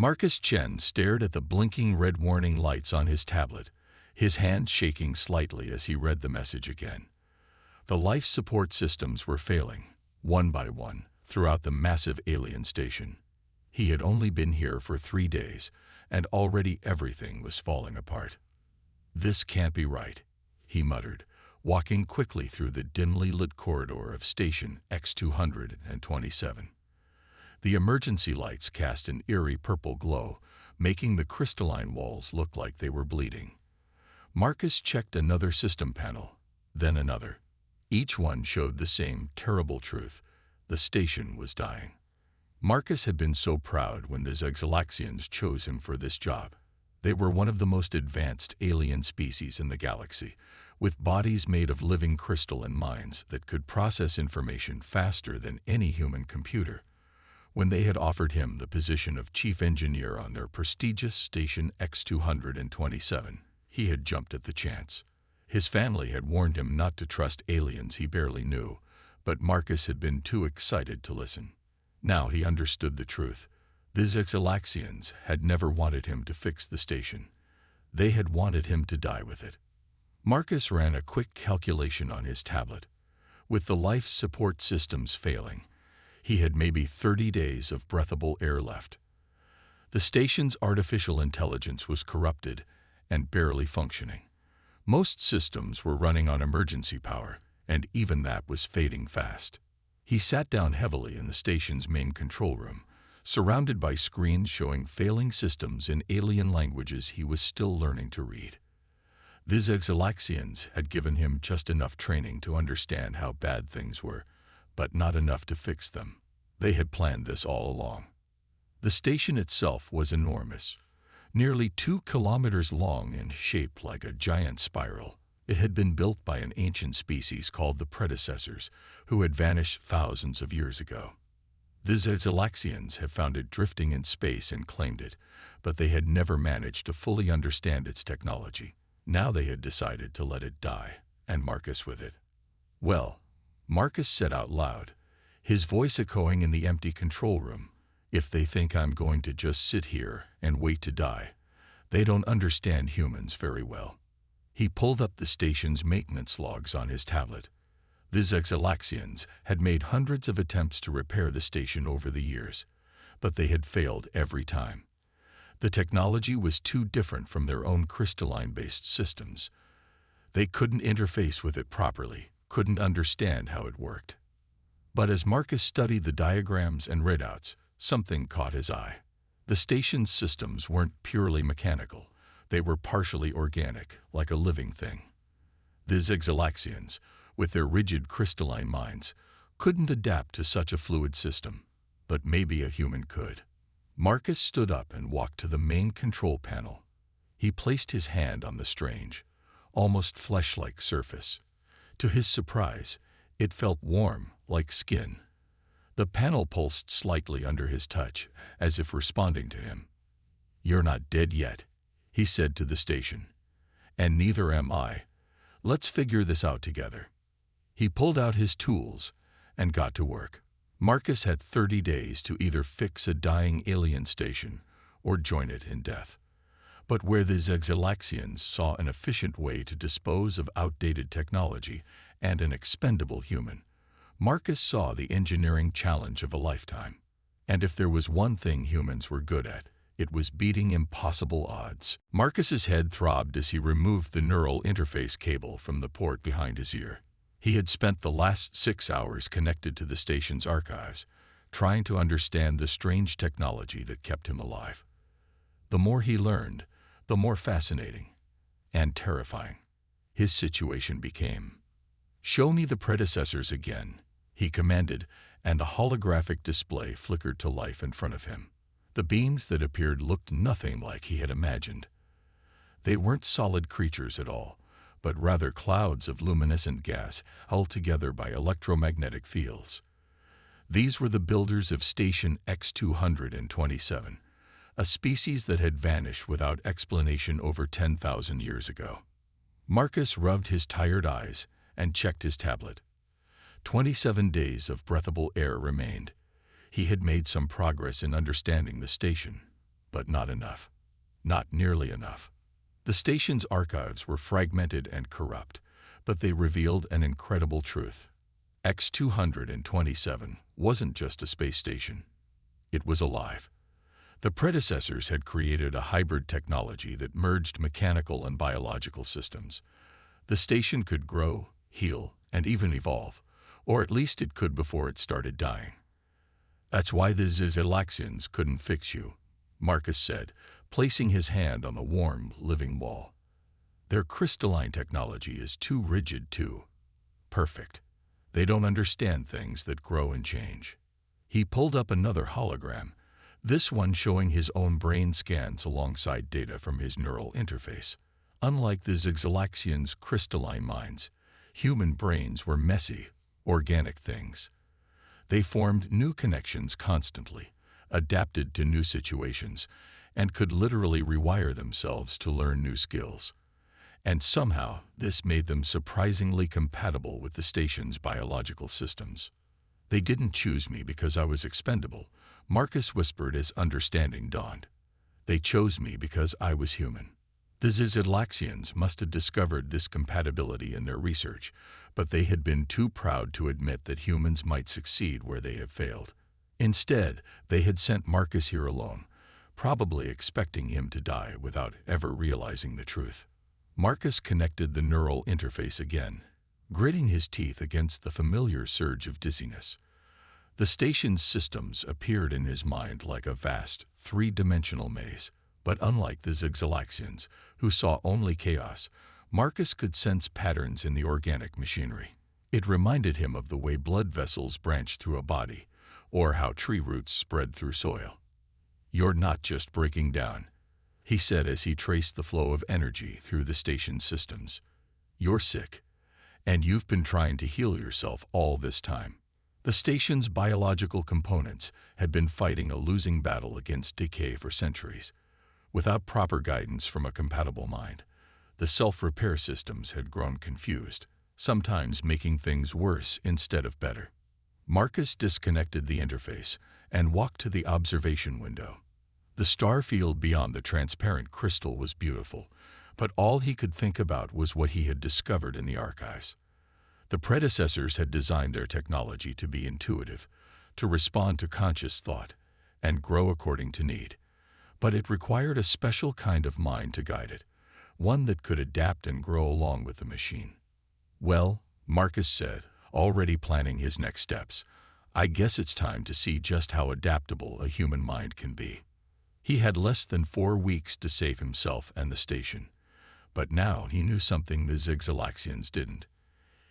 Marcus Chen stared at the blinking red warning lights on his tablet, his hand shaking slightly as he read the message again. The life support systems were failing, one by one, throughout the massive alien station. He had only been here for 3 days, and already everything was falling apart. "This can't be right," he muttered, walking quickly through the dimly lit corridor of Station X-227. The emergency lights cast an eerie purple glow, making the crystalline walls look like they were bleeding. Marcus checked another system panel, then another. Each one showed the same terrible truth: the station was dying. Marcus had been so proud when the Zexalaxians chose him for this job. They were one of the most advanced alien species in the galaxy, with bodies made of living crystal and minds that could process information faster than any human computer. When they had offered him the position of chief engineer on their prestigious Station X-227, he had jumped at the chance. His family had warned him not to trust aliens he barely knew, but Marcus had been too excited to listen. Now he understood the truth. The Zexalaxians had never wanted him to fix the station. They had wanted him to die with it. Marcus ran a quick calculation on his tablet. With the life support systems failing, he had maybe 30 days of breathable air left. The station's artificial intelligence was corrupted and barely functioning. Most systems were running on emergency power, and even that was fading fast. He sat down heavily in the station's main control room, surrounded by screens showing failing systems in alien languages he was still learning to read. The Zexalaxians had given him just enough training to understand how bad things were, but not enough to fix them. They had planned this all along. The station itself was enormous, nearly 2 kilometers long and shaped like a giant spiral. It had been built by an ancient species called the predecessors, who had vanished thousands of years ago. The Zexalaxians had found it drifting in space and claimed it, but they had never managed to fully understand its technology. Now they had decided to let it die, and Marcus with it. "Well," Marcus said out loud, his voice echoing in the empty control room, "if they think I'm going to just sit here and wait to die, they don't understand humans very well." He pulled up the station's maintenance logs on his tablet. The Zexalaxians had made hundreds of attempts to repair the station over the years, but they had failed every time. The technology was too different from their own crystalline-based systems. They couldn't interface with it properly, couldn't understand how it worked. But as Marcus studied the diagrams and readouts, something caught his eye. The station's systems weren't purely mechanical. They were partially organic, like a living thing. The Zexalaxians, with their rigid crystalline minds, couldn't adapt to such a fluid system, but maybe a human could. Marcus stood up and walked to the main control panel. He placed his hand on the strange, almost flesh-like surface. To his surprise, it felt warm, like skin. The panel pulsed slightly under his touch, as if responding to him. "You're not dead yet," he said to the station. "And neither am I. Let's figure this out together." He pulled out his tools and got to work. Marcus had 30 days to either fix a dying alien station or join it in death. But where the Zexalaxians saw an efficient way to dispose of outdated technology and an expendable human, Marcus saw the engineering challenge of a lifetime. And if there was one thing humans were good at, it was beating impossible odds. Marcus's head throbbed as he removed the neural interface cable from the port behind his ear. He had spent the last 6 hours connected to the station's archives, trying to understand the strange technology that kept him alive. The more he learned, the more fascinating and terrifying his situation became. "Show me the predecessors again," he commanded, and a holographic display flickered to life in front of him. The beams that appeared looked nothing like he had imagined. They weren't solid creatures at all, but rather clouds of luminescent gas held together by electromagnetic fields. These were the builders of Station X-227, a species that had vanished without explanation over 10,000 years ago. Marcus rubbed his tired eyes and checked his tablet. 27 days of breathable air remained. He had made some progress in understanding the station. But not enough. Not nearly enough. The station's archives were fragmented and corrupt, but they revealed an incredible truth. X-227 wasn't just a space station. It was alive. The predecessors had created a hybrid technology that merged mechanical and biological systems. The station could grow, heal, and even evolve, or at least it could before it started dying. "That's why the Zizalaxians couldn't fix you," Marcus said, placing his hand on the warm, living wall. "Their crystalline technology is too rigid, too perfect. They don't understand things that grow and change." He pulled up another hologram, this one showing his own brain scans alongside data from his neural interface. Unlike the Zigzalaxians' crystalline minds, human brains were messy, organic things. They formed new connections constantly, adapted to new situations, and could literally rewire themselves to learn new skills. And somehow, this made them surprisingly compatible with the station's biological systems. "They didn't choose me because I was expendable," Marcus whispered as understanding dawned. "They chose me because I was human." The Zizidlaxians must have discovered this compatibility in their research, but they had been too proud to admit that humans might succeed where they had failed. Instead, they had sent Marcus here alone, probably expecting him to die without ever realizing the truth. Marcus connected the neural interface again, gritting his teeth against the familiar surge of dizziness. The station's systems appeared in his mind like a vast, three-dimensional maze. But unlike the Zigzalaxians, who saw only chaos, Marcus could sense patterns in the organic machinery. It reminded him of the way blood vessels branch through a body, or how tree roots spread through soil. "You're not just breaking down," he said as he traced the flow of energy through the station's systems. "You're sick, and you've been trying to heal yourself all this time." The station's biological components had been fighting a losing battle against decay for centuries. Without proper guidance from a compatible mind, the self-repair systems had grown confused, sometimes making things worse instead of better. Marcus disconnected the interface and walked to the observation window. The star field beyond the transparent crystal was beautiful, but all he could think about was what he had discovered in the archives. The predecessors had designed their technology to be intuitive, to respond to conscious thought, and grow according to need. But it required a special kind of mind to guide it, one that could adapt and grow along with the machine. "Well," Marcus said, already planning his next steps, "I guess it's time to see just how adaptable a human mind can be." He had less than 4 weeks to save himself and the station, but now he knew something the Zigzalaxians didn't.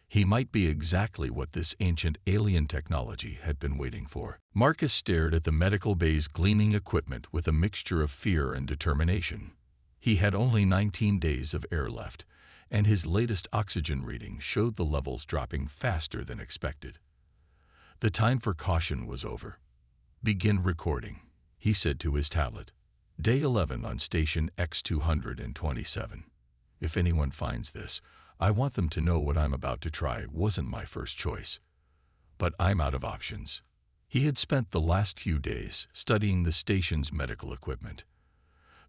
He might be exactly what this ancient alien technology had been waiting for. Marcus stared at the medical bay's gleaming equipment with a mixture of fear and determination. He had only 19 days of air left, and his latest oxygen reading showed the levels dropping faster than expected. The time for caution was over. "Begin recording," he said to his tablet. "Day 11 on station X-227. If anyone finds this, I want them to know what I'm about to try wasn't my first choice. But I'm out of options." He had spent the last few days studying the station's medical equipment.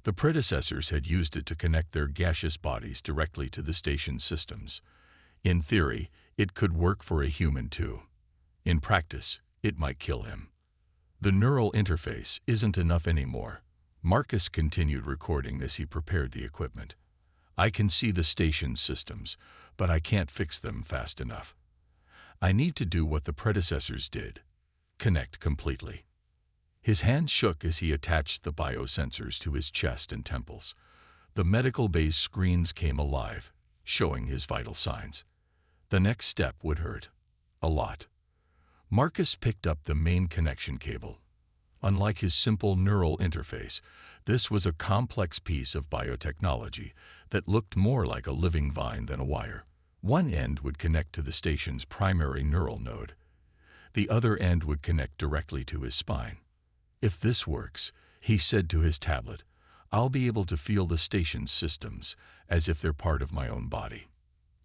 The predecessors had used it to connect their gaseous bodies directly to the station's systems. In theory, it could work for a human too. In practice, it might kill him. "The neural interface isn't enough anymore." Marcus continued recording as he prepared the equipment. "I can see the station's systems, but I can't fix them fast enough. I need to do what the predecessors did: connect completely." His hand shook as he attached the biosensors to his chest and temples. The medical bay's screens came alive, showing his vital signs. The next step would hurt. A lot. Marcus picked up the main connection cable. Unlike his simple neural interface, this was a complex piece of biotechnology that looked more like a living vine than a wire. One end would connect to the station's primary neural node. The other end would connect directly to his spine. "If this works," he said to his tablet, "I'll be able to feel the station's systems as if they're part of my own body.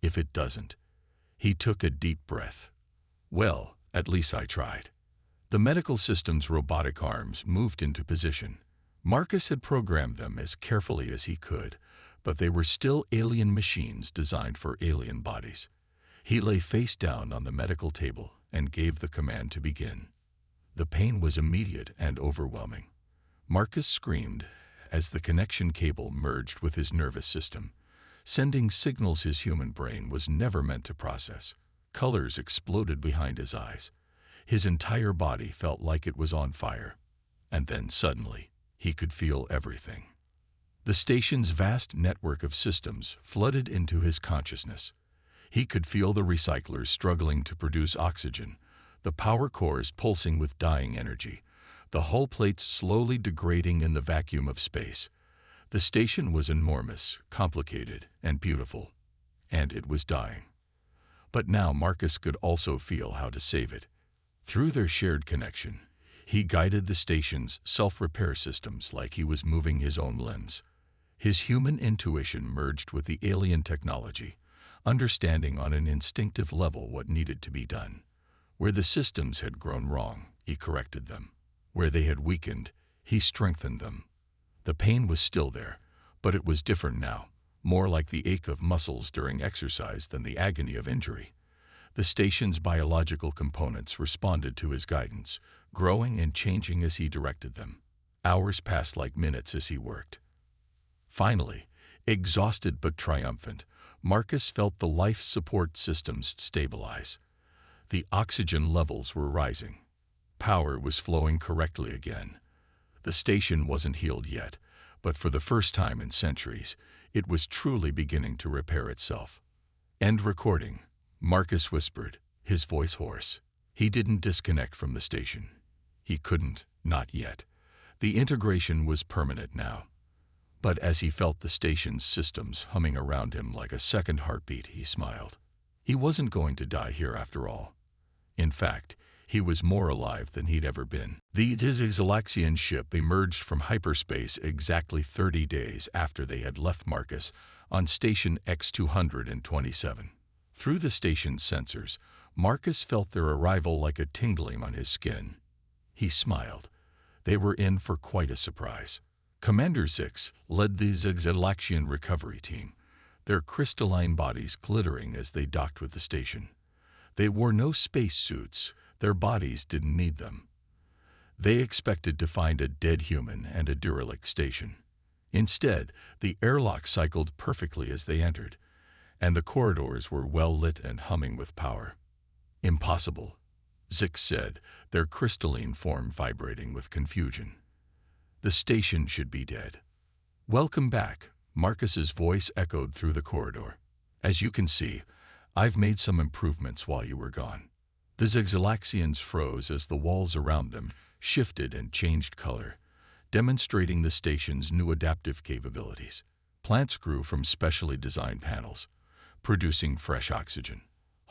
If it doesn't..." He took a deep breath. "Well, at least I tried." The medical system's robotic arms moved into position. Marcus had programmed them as carefully as he could, but they were still alien machines designed for alien bodies. He lay face down on the medical table and gave the command to begin. The pain was immediate and overwhelming. Marcus screamed as the connection cable merged with his nervous system, sending signals his human brain was never meant to process. Colors exploded behind his eyes. His entire body felt like it was on fire. And then suddenly, he could feel everything. The station's vast network of systems flooded into his consciousness. He could feel the recyclers struggling to produce oxygen, the power cores pulsing with dying energy, the hull plates slowly degrading in the vacuum of space. The station was enormous, complicated, and beautiful, and it was dying. But now Marcus could also feel how to save it. Through their shared connection, he guided the station's self-repair systems like he was moving his own limbs. His human intuition merged with the alien technology, understanding on an instinctive level what needed to be done. Where the systems had grown wrong, he corrected them. Where they had weakened, he strengthened them. The pain was still there, but it was different now, more like the ache of muscles during exercise than the agony of injury. The station's biological components responded to his guidance, growing and changing as he directed them. Hours passed like minutes as he worked. Finally, exhausted but triumphant, Marcus felt the life support systems stabilize. The oxygen levels were rising. Power was flowing correctly again. The station wasn't healed yet, but for the first time in centuries, it was truly beginning to repair itself. End recording, Marcus whispered, his voice hoarse. He didn't disconnect from the station. He couldn't, not yet. The integration was permanent now. But as he felt the station's systems humming around him like a second heartbeat, he smiled. He wasn't going to die here after all. In fact, he was more alive than he'd ever been. The Xalaxian ship emerged from hyperspace exactly 30 days after they had left Marcus on Station X-227. Through the station's sensors, Marcus felt their arrival like a tingling on his skin. He smiled. They were in for quite a surprise. Commander Zix led the Xalaxian recovery team, their crystalline bodies glittering as they docked with the station. They wore no space suits. Their bodies didn't need them. They expected to find a dead human and a derelict station. Instead, the airlock cycled perfectly as they entered, and the corridors were well lit and humming with power. Impossible, Zix said, their crystalline form vibrating with confusion. The station should be dead. Welcome back, Marcus's voice echoed through the corridor. As you can see, I've made some improvements while you were gone. The Xalaxians froze as the walls around them shifted and changed color, demonstrating the station's new adaptive capabilities. Plants grew from specially designed panels, producing fresh oxygen.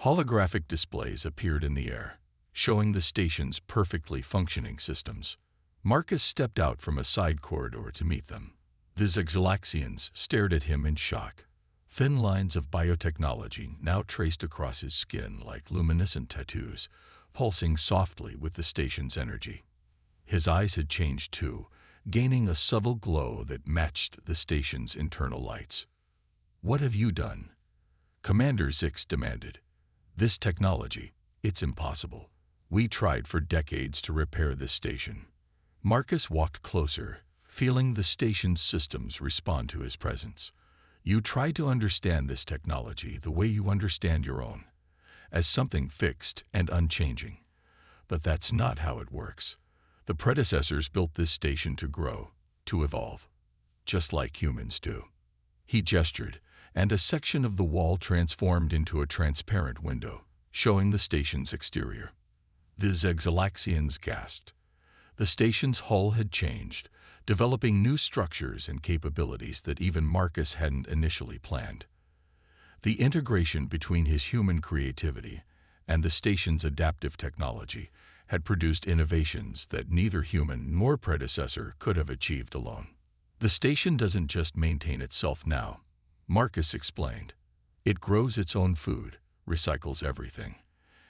Holographic displays appeared in the air, showing the station's perfectly functioning systems. Marcus stepped out from a side corridor to meet them. The Xalaxians stared at him in shock. Thin lines of biotechnology now traced across his skin like luminescent tattoos, pulsing softly with the station's energy. His eyes had changed too, gaining a subtle glow that matched the station's internal lights. "What have you done?" Commander Zix demanded. "This technology, it's impossible. We tried for decades to repair this station." Marcus walked closer, feeling the station's systems respond to his presence. "You tried to understand this technology the way you understand your own, as something fixed and unchanging. But that's not how it works. The predecessors built this station to grow, to evolve, just like humans do." He gestured, and a section of the wall transformed into a transparent window, showing the station's exterior. The Xalaxians gasped. The station's hull had changed, developing new structures and capabilities that even Marcus hadn't initially planned. The integration between his human creativity and the station's adaptive technology had produced innovations that neither human nor predecessor could have achieved alone. "The station doesn't just maintain itself now," Marcus explained. "It grows its own food, recycles everything,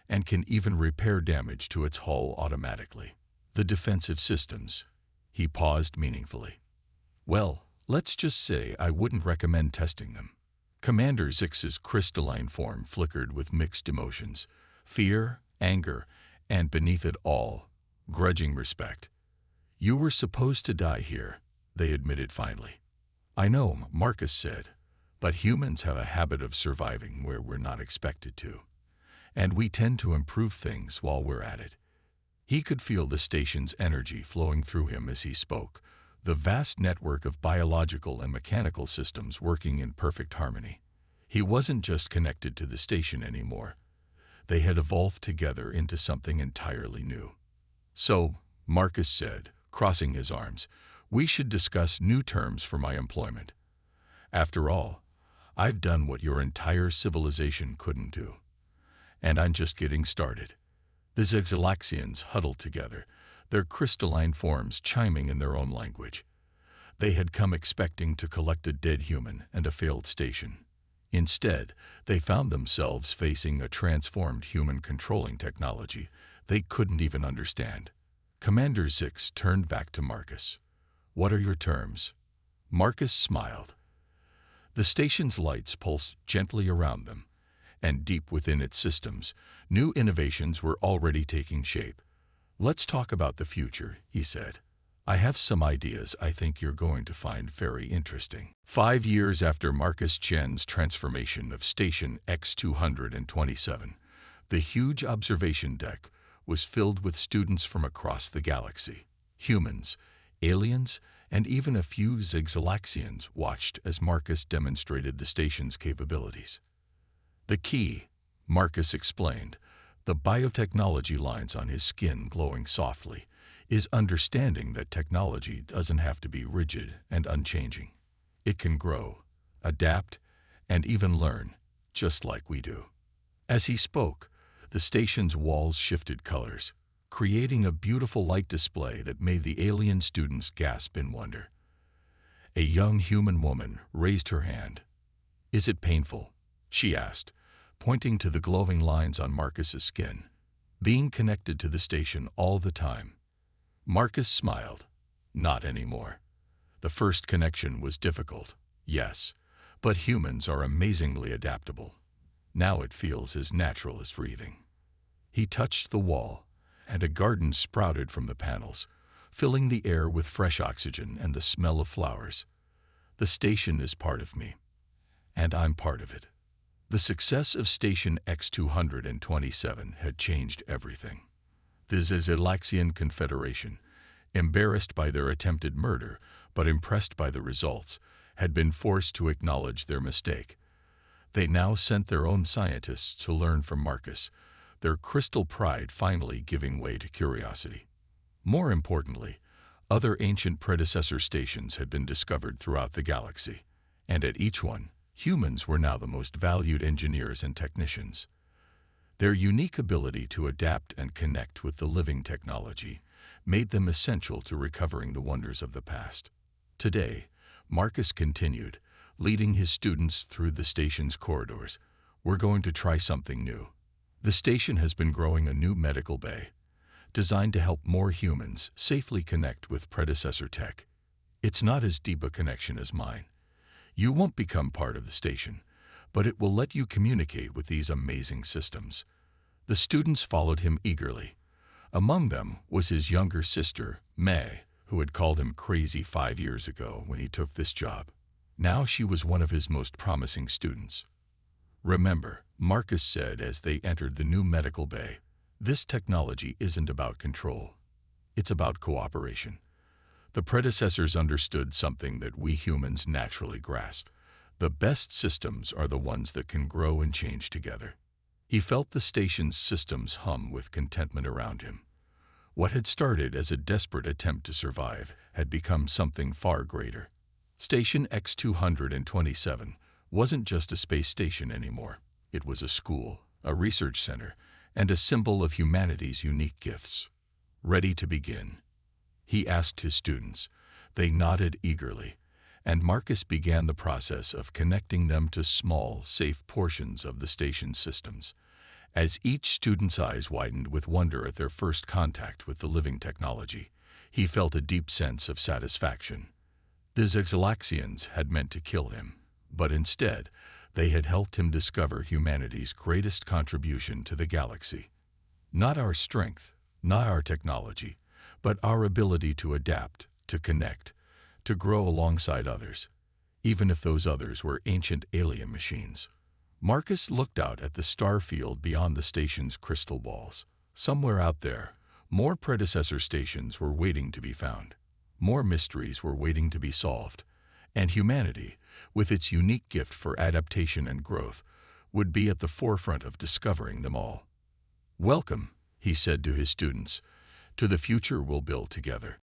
and can even repair damage to its hull automatically. The defensive systems, He paused meaningfully. Well, let's just say I wouldn't recommend testing them. Commander Zix's crystalline form flickered with mixed emotions, fear, anger, and beneath it all, grudging respect. You were supposed to die here, they admitted finally. I know, Marcus said, but humans have a habit of surviving where we're not expected to. And we tend to improve things while we're at it. He could feel the station's energy flowing through him as he spoke, the vast network of biological and mechanical systems working in perfect harmony. He wasn't just connected to the station anymore. They had evolved together into something entirely new. So, Marcus said, crossing his arms, we should discuss new terms for my employment. After all, I've done what your entire civilization couldn't do. And I'm just getting started. The Zixalaxians huddled together, their crystalline forms chiming in their own language. They had come expecting to collect a dead human and a failed station. Instead, they found themselves facing a transformed human controlling technology they couldn't even understand. Commander Zix turned back to Marcus. What are your terms? Marcus smiled. The station's lights pulsed gently around them, and deep within its systems, new innovations were already taking shape. Let's talk about the future, he said. I have some ideas I think you're going to find very interesting. 5 years after Marcus Chen's transformation of Station X-227, the huge observation deck was filled with students from across the galaxy. Humans, aliens, and even a few Zixalaxians watched as Marcus demonstrated the station's capabilities. The key, Marcus explained, the biotechnology lines on his skin glowing softly, is understanding that technology doesn't have to be rigid and unchanging. It can grow, adapt, and even learn, just like we do. As he spoke, the station's walls shifted colors, creating a beautiful light display that made the alien students gasp in wonder. A young human woman raised her hand. Is it painful? She asked, pointing to the glowing lines on Marcus's skin. Being connected to the station all the time. Marcus smiled. Not anymore. The first connection was difficult, yes, but humans are amazingly adaptable. Now it feels as natural as breathing. He touched the wall, and a garden sprouted from the panels, filling the air with fresh oxygen and the smell of flowers. The station is part of me, and I'm part of it. The success of Station X-227 had changed everything. The Zixalaxian Confederation, embarrassed by their attempted murder but impressed by the results, had been forced to acknowledge their mistake. They now sent their own scientists to learn from Marcus, their crystal pride finally giving way to curiosity. More importantly, other ancient predecessor stations had been discovered throughout the galaxy, and at each one, humans were now the most valued engineers and technicians. Their unique ability to adapt and connect with the living technology made them essential to recovering the wonders of the past. Today, Marcus continued, leading his students through the station's corridors. We're going to try something new. The station has been growing a new medical bay, designed to help more humans safely connect with predecessor tech. It's not as deep a connection as mine. You won't become part of the station, but it will let you communicate with these amazing systems. The students followed him eagerly. Among them was his younger sister, May, who had called him crazy 5 years ago when he took this job. Now she was one of his most promising students. Remember, Marcus said as they entered the new medical bay, this technology isn't about control. It's about cooperation. The predecessors understood something that we humans naturally grasp. The best systems are the ones that can grow and change together. He felt the station's systems hum with contentment around him. What had started as a desperate attempt to survive had become something far greater. Station X-227 wasn't just a space station anymore. It was a school, a research center, and a symbol of humanity's unique gifts. Ready to begin? He asked his students. They nodded eagerly, and Marcus began the process of connecting them to small, safe portions of the station's systems. As each student's eyes widened with wonder at their first contact with the living technology, He felt a deep sense of satisfaction. The Zexalaxians had meant to kill him, but instead, they had helped him discover humanity's greatest contribution to the galaxy. Not our strength, not our technology, but our ability to adapt, to connect, to grow alongside others, even if those others were ancient alien machines. Marcus looked out at the star field beyond the station's crystal balls. Somewhere out there, more predecessor stations were waiting to be found. More mysteries were waiting to be solved. And humanity, with its unique gift for adaptation and growth, would be at the forefront of discovering them all. "Welcome," he said to his students, "to the future we'll build together."